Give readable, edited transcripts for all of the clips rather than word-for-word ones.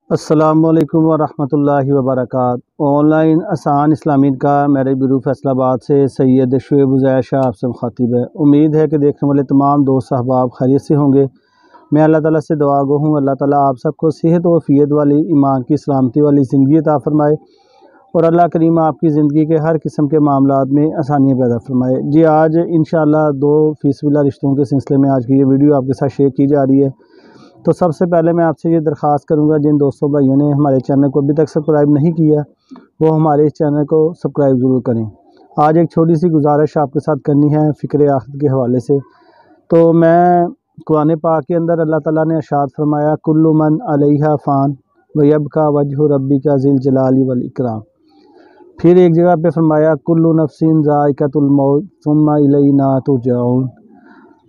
السلام علیکم ورحمۃ اللہ وبرکاتہ۔ آن لائن آسان اسلامی کا میرے بیرو فیصل آباد سے سید شعیب عزیر شاہ آپ سے مخاطب ہے۔ امید ہے کہ دیکھنے والے تمام دوست احباب خیریت سے ہوں گے۔ میں اللہ تعالیٰ سے دعا گو ہوں اللہ تعالیٰ آپ سب کو صحت و عافیت والی، ایمان کی سلامتی والی زندگی عطا فرمائے، اور اللہ کریم آپ کی زندگی کے ہر قسم کے معاملات میں آسانیاں پیدا فرمائے۔ جی آج انشاءاللہ 2% رشتوں کے سلسلے میں آج کی یہ ویڈیو آپ کے ساتھ شیئر کی جا رہی ہے۔ تو سب سے پہلے میں آپ سے یہ درخواست کروں گا، جن دوستوں بھائیوں نے ہمارے چینل کو ابھی تک سبسکرائب نہیں کیا وہ ہمارے اس چینل کو سبسکرائب ضرور کریں۔ آج ایک چھوٹی سی گزارش آپ کے ساتھ کرنی ہے فکر آخرت کے حوالے سے۔ تو میں قرآن پاک کے اندر اللہ تعالیٰ نے ارشاد فرمایا کل من علیہا فان ویبقی وجہ ربک ذی الجلال والاکرام۔ پھر ایک جگہ پہ فرمایا کل نفس ذائقۃ الموت ثم الینا ترجعون۔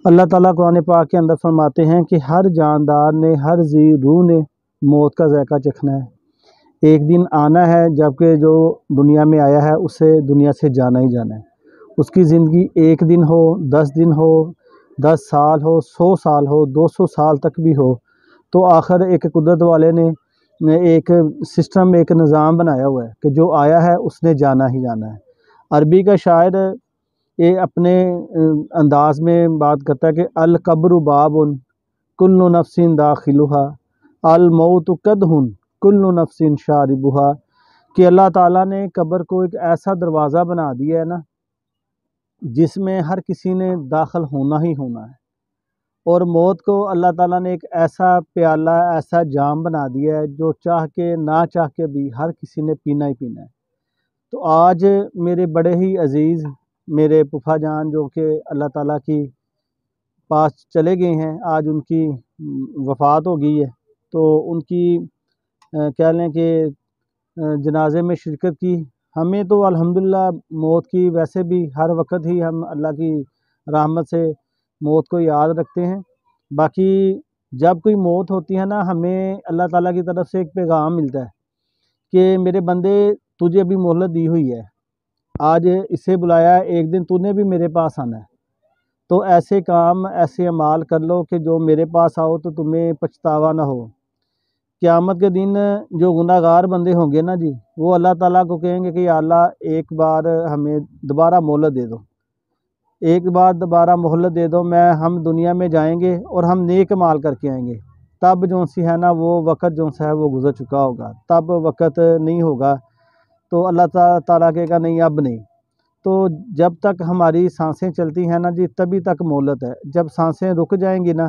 اللہ تعالیٰ قرآن پاک کے اندر فرماتے ہیں کہ ہر جاندار نے، ہر ذی روح نے موت کا ذائقہ چکھنا ہے۔ ایک دن آنا ہے جبکہ جو دنیا میں آیا ہے اسے دنیا سے جانا ہی جانا ہے۔ اس کی زندگی 1 دن ہو، 10 دن ہو، 10 سال ہو، 100 سال ہو، 200 سال تک بھی ہو، تو آخر ایک قدرت والے نے ایک سسٹم، ایک نظام بنایا ہوا ہے کہ جو آیا ہے اس نے جانا ہی جانا ہے۔ عربی کا شاعر یہ اپنے انداز میں بات کرتا ہے کہ القبر باب کل نفس داخلها الموت قدح کل نفس شاربها، کہ اللہ تعالیٰ نے قبر کو ایک ایسا دروازہ بنا دیا ہے نا جس میں ہر کسی نے داخل ہونا ہی ہونا ہے، اور موت کو اللہ تعالیٰ نے ایک ایسا پیالہ، ایسا جام بنا دیا ہے جو چاہ کے نہ چاہ کے بھی ہر کسی نے پینا ہی پینا ہے۔ تو آج میرے بڑے ہی عزیز میرے پھوپھا جان جو کہ اللہ تعالیٰ کی پاس چلے گئے ہیں، آج ان کی وفات ہو گئی ہے، تو ان کی کہہ لیں کہ جنازے میں شرکت کی۔ ہمیں تو الحمدللہ موت کی ویسے بھی ہر وقت ہی ہم اللہ کی رحمت سے موت کو یاد رکھتے ہیں۔ باقی جب کوئی موت ہوتی ہے نا، ہمیں اللہ تعالیٰ کی طرف سے ایک پیغام ملتا ہے کہ میرے بندے تجھے ابھی مہلت دی ہوئی ہے، آج اسے بلایا ہے، ایک دن تو نے بھی میرے پاس آنا ہے، تو ایسے کام، ایسے اعمال کر لو کہ جو میرے پاس آؤ تو تمہیں پچھتاوا نہ ہو۔ قیامت کے دن جو گناہ گار بندے ہوں گے نا جی، وہ اللہ تعالیٰ کو کہیں گے کہ یا اللہ ایک بار ہمیں دوبارہ مہلت دے دو، ایک بار دوبارہ مہلت دے دو، ہم دنیا میں جائیں گے اور ہم نیک اعمال کر کے آئیں گے۔ تب جو سی ہے نا وہ وقت جو سا ہے وہ گزر چکا ہوگا، تب وقت نہیں ہوگا، تو اللہ تعالیٰ کہے گا نہیں اب نہیں۔ تو جب تک ہماری سانسیں چلتی ہیں نا جی تبھی تک مہلت ہے، جب سانسیں رک جائیں گی نا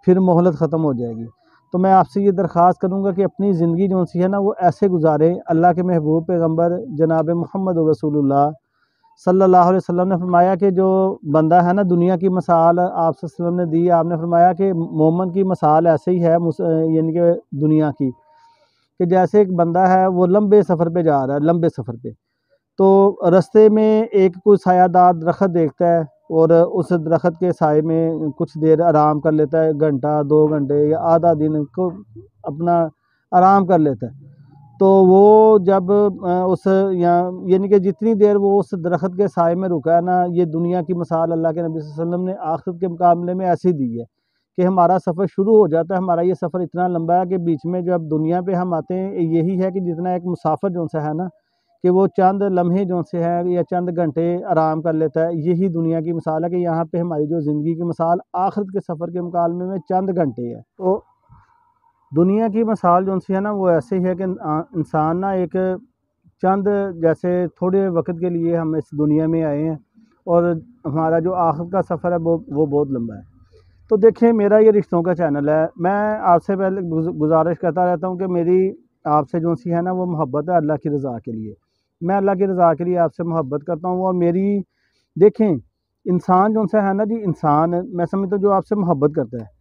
پھر مہلت ختم ہو جائے گی۔ تو میں آپ سے یہ درخواست کروں گا کہ اپنی زندگی جو سی ہے نا وہ ایسے گزاریں۔ اللہ کے محبوب پیغمبر جناب محمد رسول اللہ صلی اللہ علیہ وسلم نے فرمایا کہ جو بندہ ہے نا، دنیا کی مثال آپ صلی اللہ علیہ وسلم نے دی، آپ نے فرمایا کہ مومن کی مثال ایسے ہی ہے یعنی کہ دنیا کی، کہ جیسے ایک بندہ ہے وہ لمبے سفر پہ جا رہا ہے، لمبے سفر پہ، تو رستے میں ایک کوئی سایہ دار درخت دیکھتا ہے اور اس درخت کے سائے میں کچھ دیر آرام کر لیتا ہے، گھنٹہ 2 گھنٹے یا آدھا دن کو اپنا آرام کر لیتا ہے۔ تو وہ جب اس یعنی کہ جتنی دیر وہ اس درخت کے سائے میں رکا ہے نا، یہ دنیا کی مثال اللہ کے نبی صلی اللہ علیہ وسلم نے آخرت کے مقابلے میں ایسی دی ہے کہ ہمارا سفر شروع ہو جاتا ہے، ہمارا یہ سفر اتنا لمبا ہے کہ بیچ میں جب دنیا پہ ہم آتے ہیں یہی ہے کہ جتنا ایک مسافر جو سا ہے نا کہ وہ چند لمحے جو سے ہیں یا چند گھنٹے آرام کر لیتا ہے، یہی دنیا کی مثال ہے کہ یہاں پہ ہماری جو زندگی کی مثال آخرت کے سفر کے مقابلے میں چند گھنٹے ہے۔ تو دنیا کی مثال جو سی ہے نا وہ ایسے ہی ہے کہ انسان نا ایک چند جیسے تھوڑے وقت کے لیے ہم اس دنیا میں آئے ہیں، اور ہمارا جو آخرت کا سفر ہے وہ بہت لمبا ہے۔ تو دیکھیں میرا یہ رشتوں کا چینل ہے، میں آپ سے پہلے گزارش کرتا رہتا ہوں کہ میری آپ سے جو سی ہے نا وہ محبت ہے اللہ کی رضا کے لیے، میں اللہ کی رضا کے لیے آپ سے محبت کرتا ہوں، اور میری دیکھیں انسان جو سا ہے نا جی، انسان میں سمجھتا ہوں جو آپ سے محبت کرتا ہے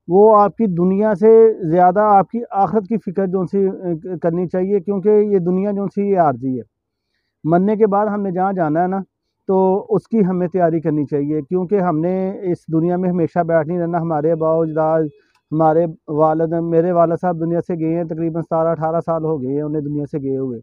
وہ آپ کی دنیا سے زیادہ آپ کی آخرت کی فکر جو سی کرنی چاہیے، کیونکہ یہ دنیا جو سی یہ عارضی ہے، مرنے کے بعد ہم نے جہاں جانا ہے نا تو اس کی ہمیں تیاری کرنی چاہیے، کیونکہ ہم نے اس دنیا میں ہمیشہ بیٹھ نہیں رہنا۔ ہمارے ابا و اجداد، ہمارے والد، میرے والد صاحب دنیا سے گئے ہیں، تقریباً 17-18 سال ہو گئے ہیں انہیں دنیا سے گئے ہوئے،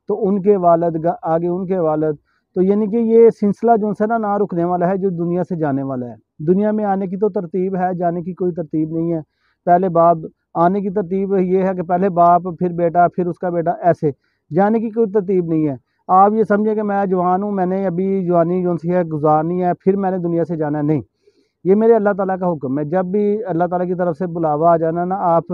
تو ان کے والد آگے ان کے والد، تو یعنی کہ یہ سلسلہ جو ہے نا رکنے والا ہے، جو دنیا سے جانے والا ہے۔ دنیا میں آنے کی تو ترتیب ہے، جانے کی کوئی ترتیب نہیں ہے۔ پہلے باپ آنے کی ترتیب یہ ہے کہ پہلے باپ پھر بیٹا پھر اس کا بیٹا، ایسے جانے کی کوئی ترتیب نہیں ہے۔ آپ یہ سمجھیں کہ میں جوان ہوں، میں نے ابھی جوانی جو سی ہے گزارنی ہے، پھر میں نے دنیا سے جانا ہے، نہیں، یہ میرے اللہ تعالیٰ کا حکم ہے۔ جب بھی اللہ تعالیٰ کی طرف سے بلاوا آ جانا نا، آپ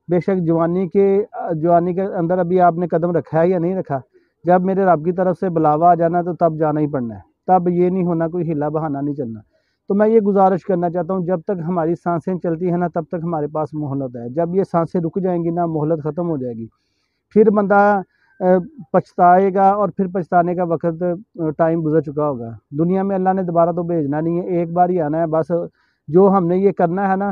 بے شک جوانی کے اندر ابھی آپ نے قدم رکھا ہے یا نہیں رکھا، جب میرے رب کی طرف سے بلاوا آ جانا تو تب جانا ہی پڑنا ہے، تب یہ نہیں ہونا کوئی ہلا بہانہ نہیں چلنا۔ تو میں یہ گزارش کرنا چاہتا ہوں، جب تک ہماری سانسیں چلتی ہیں نا تب تک ہمارے پاس مہلت ہے، جب یہ سانسیں رک جائیں گی نا مہلت ختم ہو جائے گی، پھر بندہ پچھتائے گا، اور پھر پچھتانے کا وقت ٹائم گزر چکا ہوگا۔ دنیا میں اللہ نے دوبارہ تو بھیجنا نہیں ہے، ایک بار ہی آنا ہے بس۔ جو ہم نے یہ کرنا ہے نا،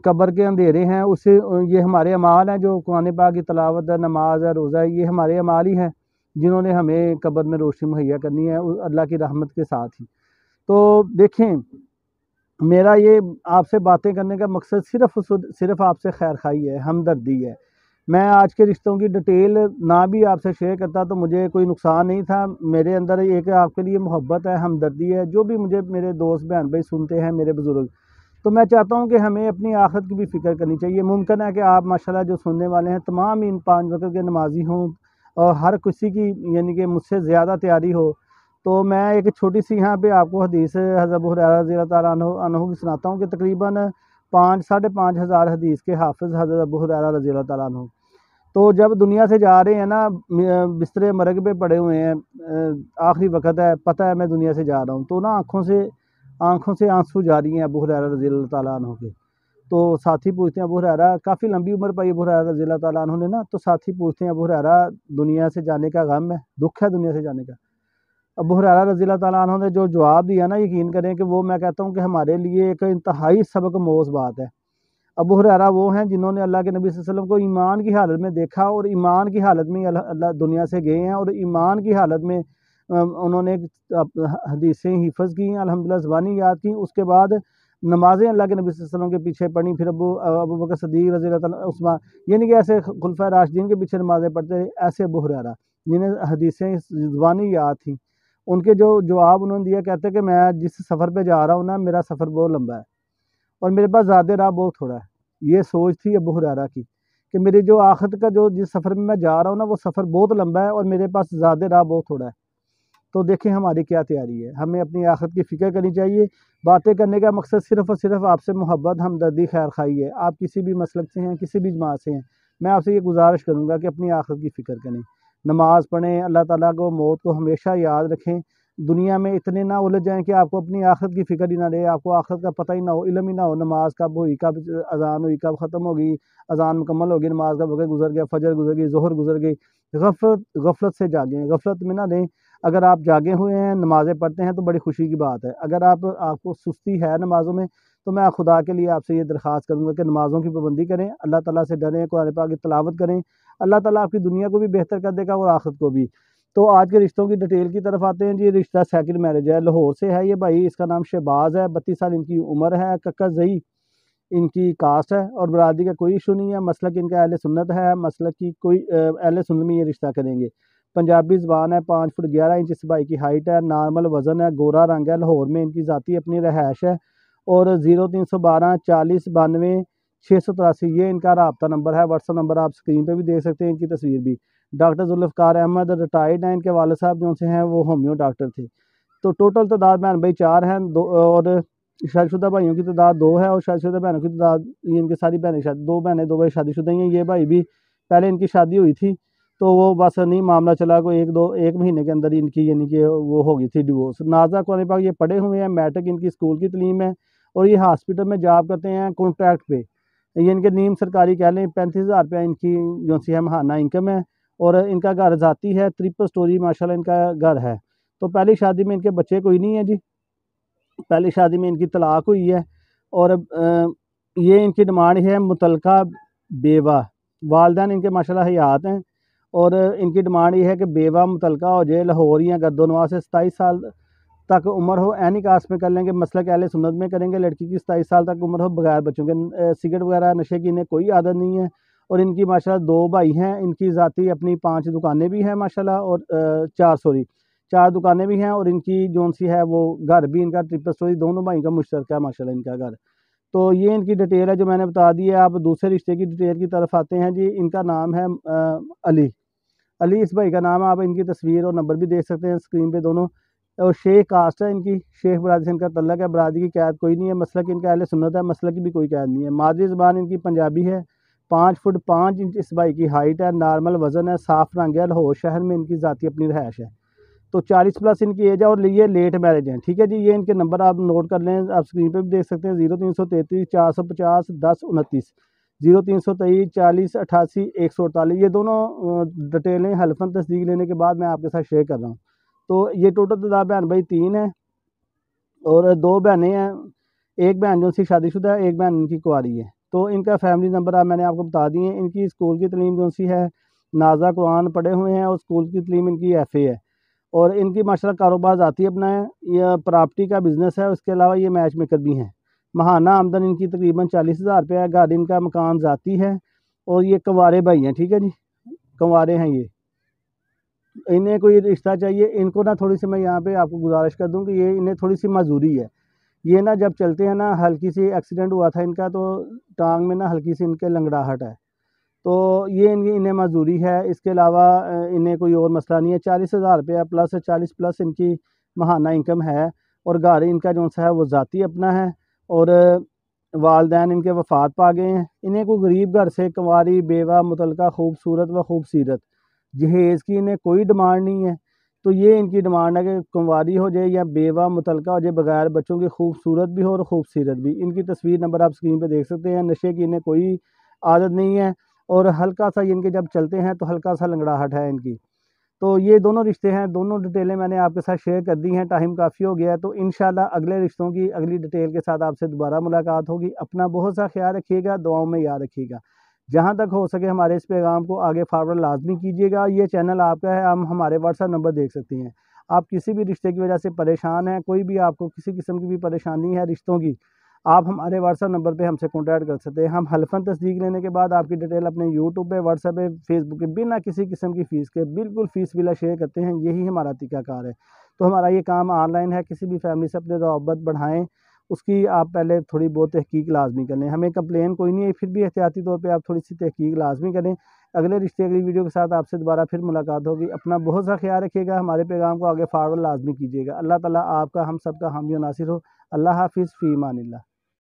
قبر کے اندھیرے ہیں اس سے، یہ ہمارے اعمال ہیں، جو قرآن پاک کی تلاوت ہے، نماز ہے، روزہ ہے، یہ ہمارے اعمال ہی ہیں جنہوں نے ہمیں قبر میں روشنی مہیا کرنی ہے اللہ کی رحمت کے ساتھ ہی۔ تو دیکھیں، میرا یہ آپ سے باتیں کرنے کا مقصد صرف آپ سے خیر خواہی ہے، ہمدردی ہے۔ میں آج کے رشتوں کی ڈیٹیل نہ بھی آپ سے شیئر کرتا تو مجھے کوئی نقصان نہیں تھا، میرے اندر ایک آپ کے لیے محبت ہے، ہمدردی ہے۔ جو بھی مجھے میرے دوست بہن بھائی سنتے ہیں، میرے بزرگ، تو میں چاہتا ہوں کہ ہمیں اپنی آخرت کی بھی فکر کرنی چاہیے۔ ممکن ہے کہ آپ ماشاءاللہ جو سننے والے ہیں تمام ان 5 وقت کے نمازی ہوں، اور ہر کسی کی یعنی کہ مجھ سے زیادہ تیاری ہو، تو میں ایک چھوٹی سی یہاں پہ آپ کو حدیث حضرت ابو ہریرہ رضی اللہ تعالیٰ عنہ کی سناتا ہوں کہ تقریباً 5-5.5 ہزار حدیث کے حافظ حضرت ابو ہریرہ رضی اللہ تعالیٰ عنہ، تو جب دنیا سے جا رہے ہیں نا، بستر مرگ پہ پڑے ہوئے ہیں، آخری وقت ہے، پتہ ہے میں دنیا سے جا رہا ہوں، تو نا آنکھوں سے آنسو جاری ہیں ابو ہریرہ رضی اللہ تعالیٰ عنہ کے۔ تو ساتھی پوچھتے ہیں ابو ہریرہ، کافی لمبی عمر پائی ابو ہریرہ رضی اللہ تعالیٰ عنہ نے نا، تو ساتھی پوچھتے ہیں ابو ہریرہ دنیا سے جانے کا غم ہے، دکھ ہے دنیا سے جانے کا؟ ابو ہریرہ رضی اللہ تعالیٰ عنہ نے جو جواب دیا نا، یقین کریں کہ وہ میں کہتا ہوں کہ ہمارے لیے ایک انتہائی سبق موز بات ہے۔ ابو ہریرہ وہ ہیں جنہوں نے اللہ کے نبی صلی اللہ علیہ وسلم کو ایمان کی حالت میں دیکھا، اور ایمان کی حالت میں اللہ دنیا سے گئے ہیں، اور ایمان کی حالت میں انہوں نے حدیثیں حفظ کی، الحمدللہ زبانی یاد کی، اس کے بعد نمازیں اللہ کے نبی صلی اللہ علیہ وسلم کے پیچھے پڑھیں، پھر ابو بکر صدیق رضی اللہ تعالیٰ عثمان، یعنی کہ ایسے خلفائے راشدین کے پیچھے نمازیں پڑھتے رہے، ایسے ابو ہریرہ جنہیں حدیثیں زبانی یاد تھیں، ان کے جو جواب انہوں نے دیا، کہتے ہیں کہ میں جس سفر پہ جا رہا ہوں نا، میرا سفر بہت لمبا ہے اور میرے پاس زیادہ راہ بہت تھوڑا ہے۔ یہ سوچ تھی ابو ہریرہ کی کہ میری جو آخرت کا جس سفر میں جا رہا ہوں نا، وہ سفر بہت لمبا ہے اور میرے پاس زیادہ راہ بہت تھوڑا ہے۔ تو دیکھیں ہماری کیا تیاری ہے، ہمیں اپنی آخرت کی فکر کرنی چاہیے۔ باتیں کرنے کا مقصد صرف اور صرف آپ سے محبت، ہمدردی، خیر خواہی ہے۔ آپ کسی بھی مسلک سے ہیں، کسی بھی جماعت سے ہیں، میں آپ سے یہ گزارش کروں گا کہ اپنی آخرت کی فکر کریں، نماز پڑھیں، اللہ تعالیٰ کو موت کو ہمیشہ یاد رکھیں، دنیا میں اتنے نہ الجھ جائیں کہ آپ کو اپنی آخرت کی فکر ہی نہ رہے، آپ کو آخرت کا پتہ ہی نہ ہو، علم ہی نہ ہو، نماز کب ہوئی، کب اذان ہوئی، کب ختم ہوگی، اذان مکمل ہوگی، نماز کا وقت گزر گیا، فجر گزر گئی، ظہر گزر گئی۔ غفلت سے جاگیں، غفلت میں نہ رہیں۔ اگر آپ جاگے ہوئے ہیں، نمازیں پڑھتے ہیں تو بڑی خوشی کی بات ہے۔ اگر آپ کو سستی ہے نمازوں میں، تو میں خدا کے لیے آپ سے یہ درخواست کروں گا کہ نمازوں کی پابندی کریں، اللہ تعالیٰ سے ڈریں، قرآن پاک کی تلاوت کریں، اللہ تعالیٰ آپ کی دنیا کو بھی بہتر کر دے گا اور آخرت کو بھی۔ تو آج کے رشتوں کی ڈیٹیل کی طرف آتے ہیں جی۔ رشتہ سیکنڈ میرج ہے، لاہور سے ہے یہ بھائی، اس کا نام شہباز ہے، 32 سال ان کی عمر ہے، ککا زئی ان کی کاسٹ ہے، اور برادری کا کوئی ایشو نہیں ہے، مسلک ان کا اہل سنت ہے، مسلک کی کوئی اہل سنت میں یہ رشتہ کریں گے۔ پنجابی زبان ہے، 5 فٹ 11 انچ اس بھائی کی ہائٹ ہے، نارمل وزن ہے، گورا رنگ ہے، لاہور میں ان کی ذاتی اپنی رہائش ہے، اور 0312 40 92 683 یہ ان کا رابطہ نمبر ہے۔ واٹس ایپ نمبر آپ اسکرین پہ بھی دیکھ سکتے ہیں، ان کی تصویر بھی۔ ڈاکٹر ذوالفقار احمد ریٹائرڈ ہیں، ان کے والد صاحب جو سے ہیں وہ ہومیو ڈاکٹر تھے۔ تو ٹوٹل تعداد بہن بھائی 4 ہیں، اور شادی شدہ بھائیوں کی تعداد 2 ہے، اور شادی شدہ بہنوں کی تعداد، یہ ان کی ساری بہنیں 2 بہنیں 2 بھائی شادی شدہ ہیں۔ یہ بھائی بھی پہلے ان کی شادی ہوئی تھی، تو وہ بس نہیں معاملہ چلا، کوئی ایک مہینے کے اندر ان کی یعنی کہ وہ ہو گئی تھی ڈیورس۔ نازا قرآن پاک یہ پڑھے ہوئے ہیں، میٹرک ان کی اسکول کی تعلیم ہے، اور یہ ہاسپٹل میں جاب کرتے ہیں کانٹریکٹ پہ، یہ ان کے نیم سرکاری کہہ لیں، 35,000 روپیہ ان کی جو سی ہے ماہانہ انکم ہے، اور ان کا گھر ذاتی ہے، 3 سٹوری ماشاءاللہ ان کا گھر ہے۔ تو پہلی شادی میں ان کے بچے کوئی نہیں ہے جی، پہلی شادی میں ان کی طلاق ہوئی ہے، اور یہ ان کی ڈیمانڈ ہے متعلقہ بیوہ، والدین ان کے ماشاءاللہ حیات ہیں، اور ان کی ڈیمانڈ یہ ہے کہ بیوہ متعلقہ ہو جائے، لاہور یا گردونواں سے 27 سال تک عمر ہو، اینی کاسٹ میں کر لیں گے، مسلک اہل سنت میں کریں گے، لڑکی کی 27 سال تک عمر ہو، بغیر بچوں کے، سگریٹ وغیرہ نشے کی انہیں کوئی عادت نہیں ہے، اور ان کی ماشاءاللہ 2 بھائی ہیں، ان کی ذاتی اپنی 5 دکانیں بھی ہیں ماشاءاللہ، اور 4 دکانیں بھی ہیں، اور ان کی جون سی ہے وہ گھر بھی ان کا 3 سٹوری، دونوں بھائیوں کا مشترکہ ہے ماشاءاللہ ان کا گھر۔ تو یہ ان کی ڈیٹیل ہے جو میں نے بتا دی ہے۔ آپ دوسرے رشتے کی ڈیٹیل کی طرف آتے ہیں جی۔ ان کا نام ہے علی اس بھائی کا نام ہے۔ آپ ان کی تصویر اور نمبر بھی دیکھ سکتے ہیں اسکرین پہ دونوں۔ اور شیخ کاسٹ ہے ان کی، شیخ برادری سے ان کا تعلق ہے۔ برادری کی قید کوئی نہیں ہے، مسلک ان کا اہل سنت ہے، مسلک کی بھی کوئی قید نہیں ہے۔ مادری زبان ان کی پنجابی ہے۔ 5 فٹ 5 انچ اس بھائی کی ہائٹ ہے، نارمل وزن ہے، صاف رنگ ہے، لاہور شہر میں ان کی ذاتی اپنی رہائش ہے۔ تو 40 پلس ان کی ایج ہے اور یہ لیٹ میرج ہیں، ٹھیک ہے جی۔ یہ ان کے نمبر آپ نوٹ کر لیں، آپ اسکرین پہ بھی دیکھ سکتے ہیں۔ 0333 450 1029، 0323 40 88 148۔ یہ دونوں ڈیٹیلیں حلفاً تصدیق لینے کے بعد میں آپ کے ساتھ شیئر کر رہا ہوں۔ تو یہ ٹوٹل تعداد بہن بھائی 3 ہیں اور 2 بہنیں ہیں۔ ایک بہن جو سی شادی شدہ ہے، ایک بہن ان کی کنواری ہے۔ تو ان کا فیملی نمبر میں نے آپ کو بتا دیے ہیں۔ ان کی اسکول کی تعلیم جو سی ہے نازا قرآن پڑھے ہوئے ہیں اور اسکول کی تعلیم ان کی FA ہے، اور ان کی ماشاءاللہ کاروبار ذاتی اپنا ہے، یہ پراپرٹی کا بزنس ہے، اس کے علاوہ یہ میچ میکر بھی ہیں۔ ماہانہ آمدن ان کی تقریباً 40,000 روپے ہے۔ گاڑی ان کا مکان ذاتی ہے اور یہ کنوارے بھائی ہیں، ٹھیک ہے جی، کنوارے ہیں یہ۔ انہیں کوئی رشتہ چاہیے، ان کو نا تھوڑی سی میں یہاں پہ آپ کو گزارش کر دوں کہ یہ انہیں تھوڑی سی معذوری ہے۔ یہ نا جب چلتے ہیں نا، ہلکی سی ایکسیڈنٹ ہوا تھا ان کا، تو ٹانگ میں نا ہلکی سی ان کے لنگڑاہٹ ہے، تو یہ انہیں معذوری ہے۔ اس کے علاوہ انہیں کوئی اور مسئلہ نہیں ہے۔ 40,000 روپیہ پلس 40 پلس ان کی ماہانہ انکم ہے، اور گاڑی ان کا جو سا ہے وہ ذاتی اپنا ہے، اور والدین ان کے وفات پا گئے ہیں۔ انہیں کوئی غریب گھر سے کنواری بیوہ متعلقہ خوبصورت و خوبصیرت جہیز کی انہیں کوئی ڈیمانڈ نہیں ہے۔ تو یہ ان کی ڈیمانڈ ہے کہ کنواری ہو جائے یا بیوہ متعلقہ ہو جائے، بغیر بچوں کی، خوبصورت بھی ہو اور خوبصیرت بھی۔ ان کی تصویر نمبر آپ اسکرین پہ دیکھ سکتے ہیں۔ نشے کی انہیں کوئی عادت نہیں ہے، اور ہلکا سا ان کے جب چلتے ہیں تو ہلکا سا لنگڑاہٹ ہے ان کی۔ تو یہ دونوں رشتے ہیں، دونوں ڈیٹیلیں میں نے آپ کے ساتھ شیئر کر دی ہیں۔ ٹائم کافی ہو گیا ہے، تو انشاءاللہ اگلے رشتوں کی اگلی ڈیٹیل کے ساتھ آپ سے دوبارہ ملاقات ہوگی۔ اپنا بہت سا خیال رکھیے گا، دعاؤں میں یاد رکھیے گا۔ جہاں تک ہو سکے ہمارے اس پیغام کو آگے فارورڈ لازمی کیجیے گا۔ یہ چینل آپ کا ہے، ہم ہمارے واٹس ایپ نمبر دیکھ سکتے ہیں۔ آپ کسی بھی رشتے کی وجہ سے پریشان ہیں، کوئی بھی آپ کو کسی قسم کی بھی پریشانی ہے رشتوں کی، آپ ہمارے واٹس ایپ نمبر پہ ہم سے کانٹیکٹ کر سکتے ہیں۔ ہم حلفاً تصدیق لینے کے بعد آپ کی ڈیٹیل اپنے یوٹیوب پہ، واٹس ایپ پہ، فیس بک پہ بنا کسی قسم کی فیس کے، بالکل فیس بلا شیئر کرتے ہیں۔ یہی ہمارا طریقہ کار ہے۔ تو ہمارا یہ کام آن لائن ہے۔ کسی بھی فیملی سے اپنے روابط بڑھائیں، اس کی آپ پہلے تھوڑی بہت تحقیق لازمی کر لیں۔ ہمیں کمپلین کوئی نہیں ہے، پھر بھی احتیاطی طور پہ آپ تھوڑی سی تحقیق لازمی کریں۔ اگلے رشتے اگلی ویڈیو کے ساتھ آپ سے دوبارہ پھر ملاقات ہوگی۔ اپنا بہت سا خیال رکھیے گا، ہمارے پیغام کو آگے فارورڈ لازمی کیجیے گا۔ اللہ تعالیٰ آپ کا، ہم سب کا حامی و ناصر ہو۔ اللہ حافظ، فی امان اللہ۔